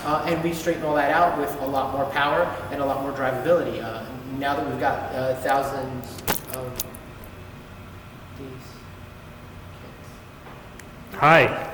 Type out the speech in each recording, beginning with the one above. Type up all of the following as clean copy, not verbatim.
And we straighten all that out with a lot more power and a lot more drivability. Now that we've got thousands of these kits. Hi.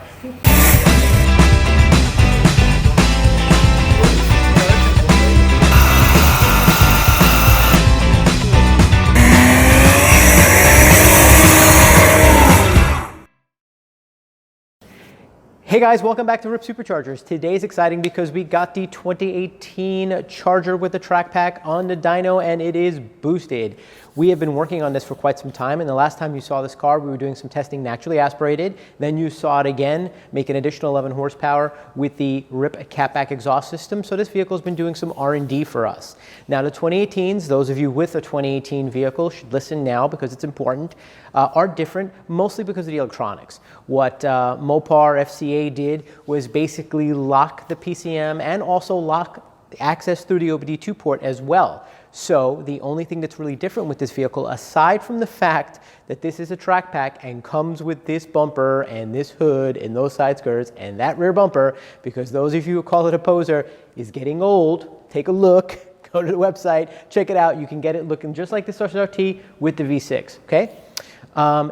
Hey guys, welcome back to RIPP Superchargers. Today's exciting because we got the 2018 Charger with the track pack on the dyno and it is boosted. We have been working on this for quite some time, and the last time you saw this car we were doing some testing naturally aspirated. Then you saw it again make an additional 11 horsepower with the RIPP catback exhaust system. So this vehicle has been doing some R&D for us. Now the 2018s, those of you with a 2018 vehicle should listen now because it's important, are different mostly because of the electronics. What Mopar FCA did was basically lock the PCM and also lock the access through the OBD2 port as well. So the only thing that's really different with this vehicle, aside from the fact that this is a track pack and comes with this bumper and this hood and those side skirts and that rear bumper, because those of you who call it a poser, is getting old. Take a look, go to the website, check it out. You can get it looking just like the RT with the V6, okay?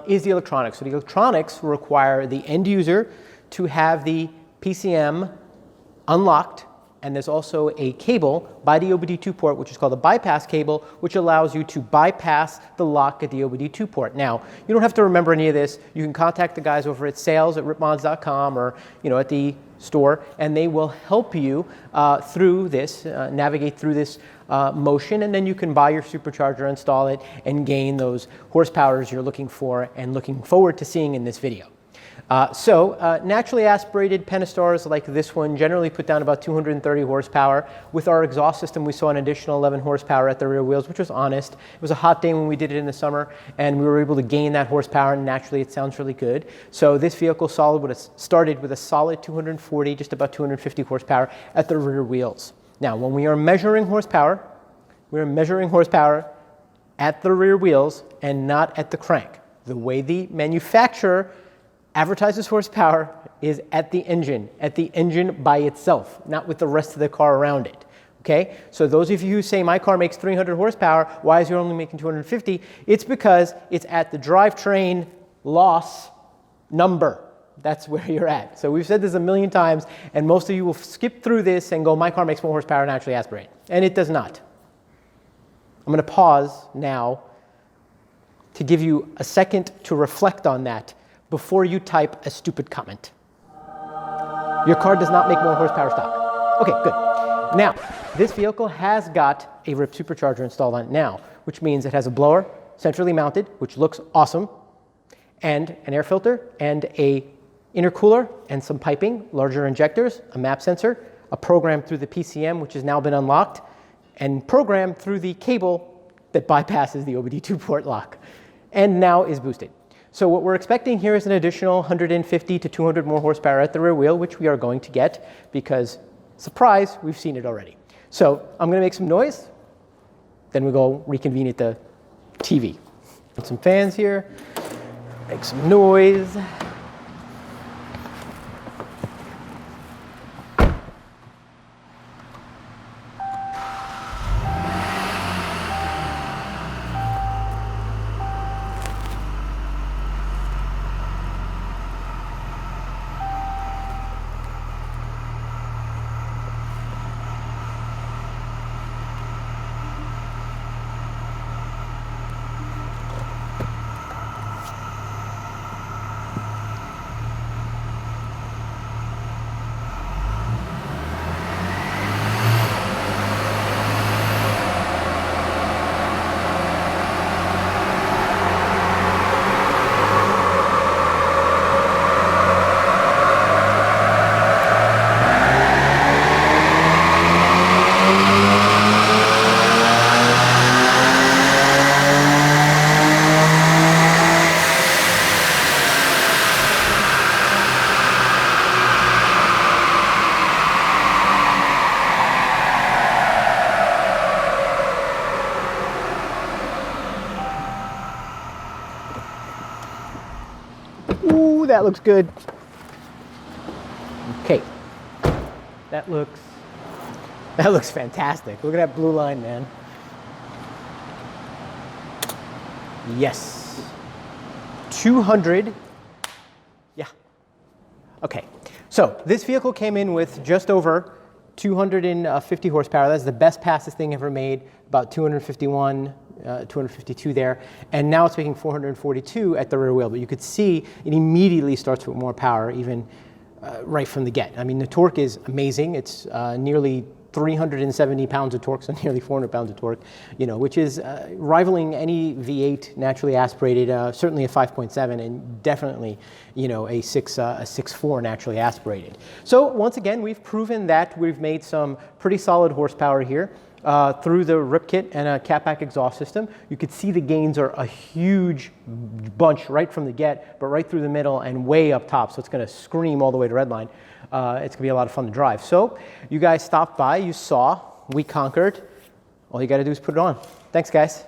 Is the electronics. So the electronics require the end user to have the PCM unlocked, and there's also a cable by the OBD2 port, which is called a bypass cable, which allows you to bypass the lock at the OBD2 port. Now, you don't have to remember any of this. You can contact the guys over at sales@rippmods.com or at the store, and they will help you through this, navigate through this motion, and then you can buy your supercharger, install it, and gain those horsepowers you're looking for and looking forward to seeing in this video. Naturally aspirated Pentastars like this one generally put down about 230 horsepower. With our exhaust system, we saw an additional 11 horsepower at the rear wheels, which was honest. It was a hot day when we did it in the summer, and we were able to gain that horsepower, and naturally it sounds really good. So this vehicle started with a solid 240, just about 250 horsepower at the rear wheels. Now, when we are measuring horsepower, we're measuring horsepower at the rear wheels and not at the crank. The way the manufacturer advertises horsepower is at the engine by itself, not with the rest of the car around it. Okay? So those of you who say my car makes 300 horsepower, why is it only making 250? It's because it's at the drivetrain loss number. That's where you're at. So we've said this a million times, and most of you will skip through this and go, my car makes more horsepower naturally aspirated. And it does not. I'm going to pause now to give you a second to reflect on that before you type a stupid comment. Your car does not make more horsepower stock. Okay, good. Now, this vehicle has got a RIPP Supercharger installed on it now, which means it has a blower centrally mounted, which looks awesome, and an air filter, and a intercooler, and some piping, larger injectors, a map sensor, a program through the PCM, which has now been unlocked, and programmed through the cable that bypasses the OBD2 port lock, and now is boosted. So what we're expecting here is an additional 150 to 200 more horsepower at the rear wheel, which we are going to get because, surprise, we've seen it already. So I'm going to make some noise, then we'll go reconvene at the TV. Put some fans here, make some noise. Ooh, that looks good. Okay, That looks fantastic. Look at that blue line, man. Yes. 200. Yeah. Okay. So this vehicle came in with just over 250 horsepower. That's the best pass this thing ever made. About 251, 252 there. And now it's making 442 at the rear wheel. But you could see it immediately starts with more power, even right from the get. I mean, the torque is amazing. It's nearly 370 pounds of torque, so nearly 400 pounds of torque, you know, which is rivaling any V8 naturally aspirated, certainly a 5.7, and definitely, you know, a 6.4 naturally aspirated. So once again, we've proven that we've made some pretty solid horsepower here. Through the RIPP kit and a catback exhaust system. You could see the gains are a huge bunch right from the get, but right through the middle and way up top. So it's going to scream all the way to redline. It's going to be a lot of fun to drive. So you guys stopped by, you saw, we conquered. All you got to do is put it on. Thanks, guys.